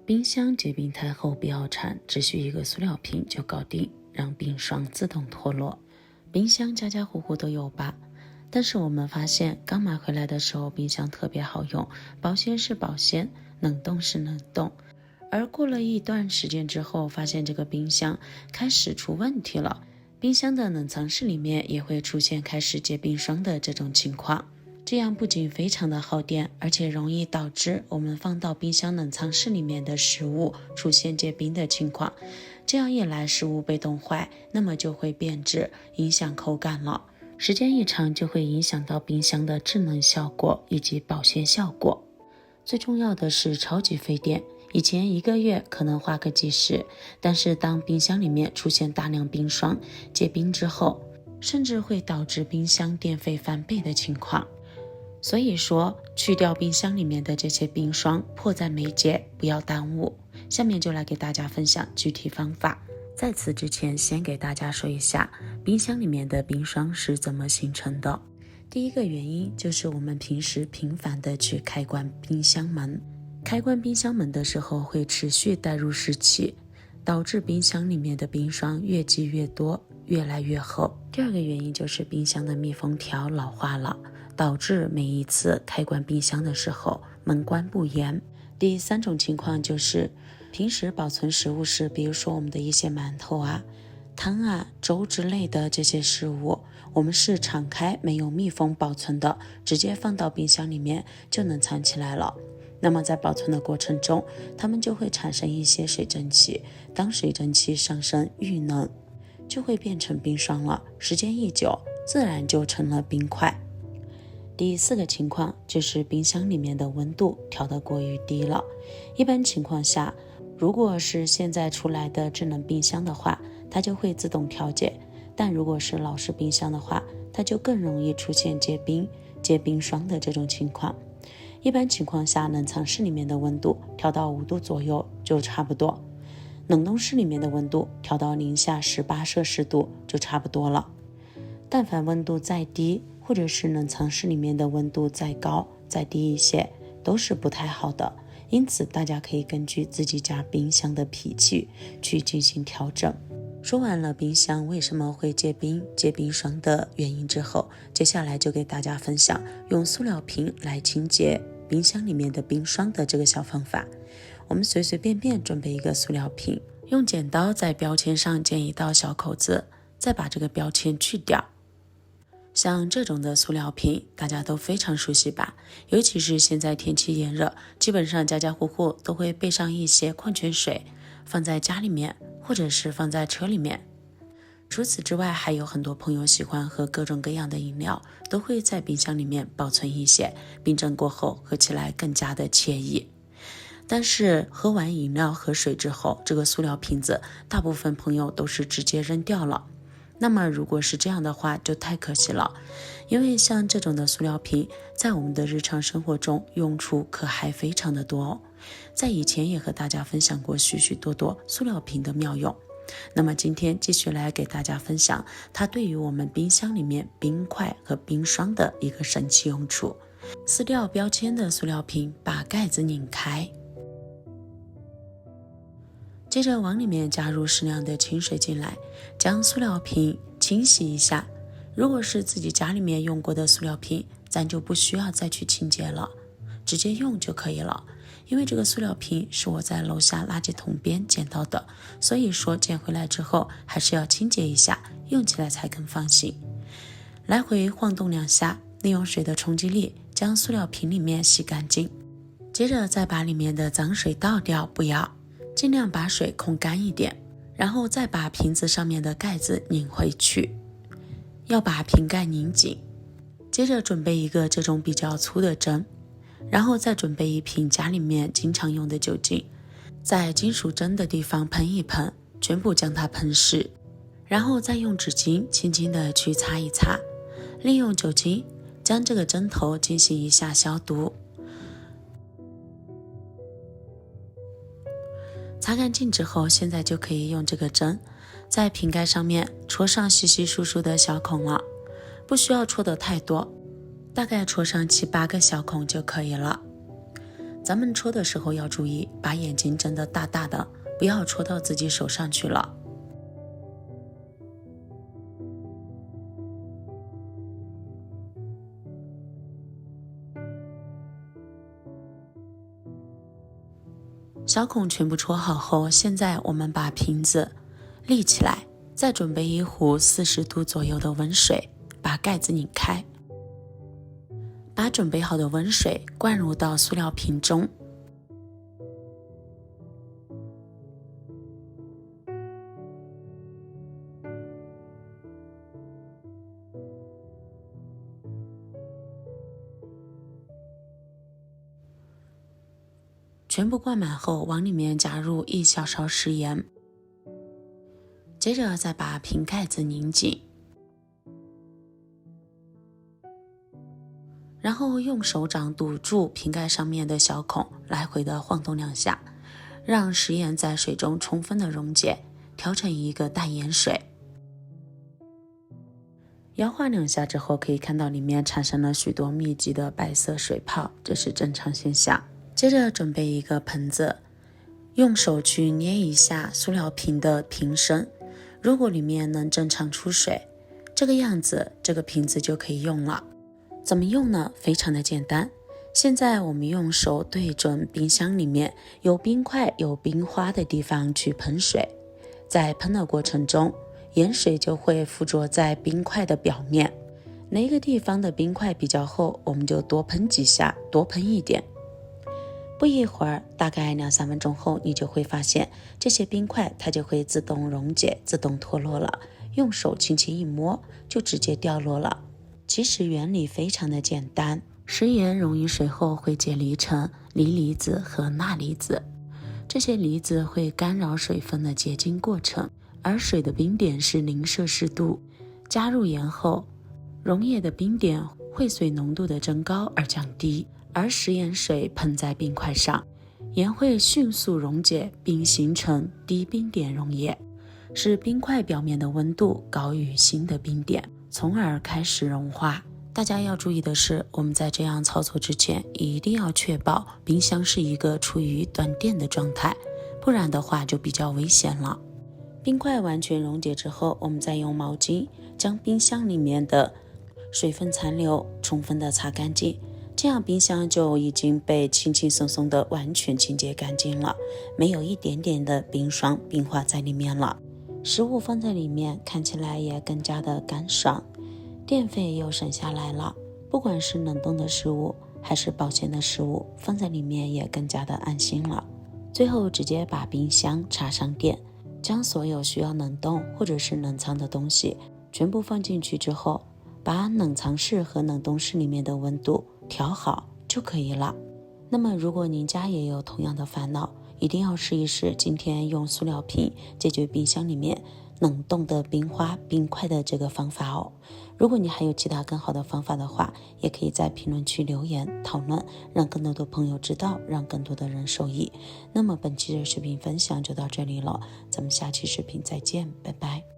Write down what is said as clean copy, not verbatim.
冰箱结冰太后不要铲，只需一个塑料瓶就搞定，让冰霜自动脱落。冰箱家家户户都有吧？但是我们发现刚买回来的时候，冰箱特别好用，保鲜是保鲜，冷冻是冷冻。而过了一段时间之后，发现这个冰箱开始出问题了，冰箱的冷藏室里面也会出现开始结冰霜的这种情况。这样不仅非常的耗电，而且容易导致我们放到冰箱冷藏室里面的食物出现结冰的情况。这样一来，食物被冻坏，那么就会变质，影响口感了。时间一长，就会影响到冰箱的制冷效果以及保鲜效果。最重要的是超级费电，以前1个月可能花个几十，但是当冰箱里面出现大量冰霜结冰之后，甚至会导致冰箱电费翻倍的情况。所以说，去掉冰箱里面的这些冰霜，迫在眉睫，不要耽误。下面就来给大家分享具体方法。在此之前，先给大家说一下冰箱里面的冰霜是怎么形成的。第一个原因就是我们平时频繁的去开关冰箱门，开关冰箱门的时候会持续带入湿气，导致冰箱里面的冰霜越积越多，越来越厚。第二个原因就是冰箱的密封条老化了，导致每一次开关冰箱的时候门关不严。第三种情况就是平时保存食物时，比如说我们的一些馒头啊、汤啊、粥之类的这些食物，我们是敞开没有密封保存的，直接放到冰箱里面就能藏起来了。那么在保存的过程中，它们就会产生一些水蒸气，当水蒸气上升遇冷，就会变成冰霜了，时间一久，自然就成了冰块。第四个情况就是冰箱里面的温度调得过于低了。一般情况下，如果是现在出来的智能冰箱的话，它就会自动调节，但如果是老式冰箱的话，它就更容易出现结冰、结冰霜的这种情况。一般情况下，冷藏室里面的温度调到5度左右就差不多，冷冻室里面的温度调到-18摄氏度就差不多了。但凡温度再低，或者是冷藏室里面的温度再高再低一些，都是不太好的。因此大家可以根据自己家冰箱的脾气去进行调整。说完了冰箱为什么会结冰、结冰霜的原因之后，接下来就给大家分享用塑料瓶来清洁冰箱里面的冰霜的这个小方法。我们随随便便准备一个塑料瓶，用剪刀在标签上剪一道小口子，再把这个标签去掉。像这种的塑料瓶大家都非常熟悉吧，尤其是现在天气炎热，基本上家家户户都会备上一些矿泉水，放在家里面或者是放在车里面。除此之外，还有很多朋友喜欢喝各种各样的饮料，都会在冰箱里面保存一些，冰镇过后喝起来更加的惬意。但是喝完饮料和水之后，这个塑料瓶子大部分朋友都是直接扔掉了。那么如果是这样的话就太可惜了，因为像这种的塑料瓶在我们的日常生活中用处可还非常的多哦。在以前也和大家分享过许许多多塑料瓶的妙用，那么今天继续来给大家分享它对于我们冰箱里面冰块和冰霜的一个神奇用处。撕掉标签的塑料瓶，把盖子拧开，接着往里面加入适量的清水进来，将塑料瓶清洗一下。如果是自己家里面用过的塑料瓶，咱就不需要再去清洁了，直接用就可以了。因为这个塑料瓶是我在楼下垃圾桶边捡到的，所以说捡回来之后还是要清洁一下，用起来才更放心。来回晃动2下，利用水的冲击力将塑料瓶里面洗干净，接着再把里面的脏水倒掉，不要尽量把水控干一点，然后再把瓶子上面的盖子拧回去，要把瓶盖拧紧。接着准备一个这种比较粗的针，然后再准备一瓶家里面经常用的酒精，在金属针的地方喷一喷，全部将它喷湿，然后再用纸巾轻轻的去擦一擦，利用酒精将这个针头进行一下消毒。擦干净之后，现在就可以用这个针在瓶盖上面戳上稀稀疏疏的小孔了，不需要戳得太多，大概戳上7、8个小孔就可以了。咱们戳的时候要注意，把眼睛睁得大大的，不要戳到自己手上去了。小孔全部戳好后，现在我们把瓶子立起来，再准备一壶40度左右的温水，把盖子拧开，把准备好的温水灌入到塑料瓶中。全部灌满后，往里面加入1小勺食盐，接着再把瓶盖子拧紧，然后用手掌堵住瓶盖上面的小孔，来回的晃动2下，让食盐在水中充分的溶解，调成一个淡盐水。摇晃2下之后，可以看到里面产生了许多密集的白色水泡，这是正常现象。接着准备一个盆子，用手去捏一下塑料瓶的瓶身，如果里面能正常出水，这个样子这个瓶子就可以用了。怎么用呢？非常的简单。现在我们用手对准冰箱里面有冰块有冰花的地方去喷水，在喷的过程中，盐水就会附着在冰块的表面，哪个地方的冰块比较厚，我们就多喷几下，多喷一点。不一会儿，大概2-3分钟后，你就会发现这些冰块它就会自动溶解，自动脱落了，用手轻轻一摸就直接掉落了。其实原理非常的简单，食盐溶于水后会解离成锂离子和钠离子，这些离子会干扰水分的结晶过程，而水的冰点是0摄氏度，加入盐后，溶液的冰点会随浓度的增高而降低，而食盐水喷在冰块上，盐会迅速溶解并形成低冰点溶液，使冰块表面的温度高于新的冰点，从而开始融化。大家要注意的是，我们在这样操作之前，一定要确保冰箱是一个处于断电的状态，不然的话就比较危险了。冰块完全溶解之后，我们再用毛巾将冰箱里面的水分残留充分的擦干净，这样冰箱就已经被轻轻松松的完全清洁干净了，没有一点点的冰霜冰化在里面了。食物放在里面看起来也更加的干爽，电费又省下来了。不管是冷冻的食物还是保鲜的食物，放在里面也更加的安心了。最后直接把冰箱插上电，将所有需要冷冻或者是冷藏的东西全部放进去之后，把冷藏室和冷冻室里面的温度调好就可以了。那么如果您家也有同样的烦恼，一定要试一试今天用塑料瓶解决冰箱里面冷冻的冰花冰块的这个方法哦。如果你还有其他更好的方法的话，也可以在评论区留言讨论，让更多的朋友知道，让更多的人受益。那么本期的视频分享就到这里了，咱们下期视频再见，拜拜。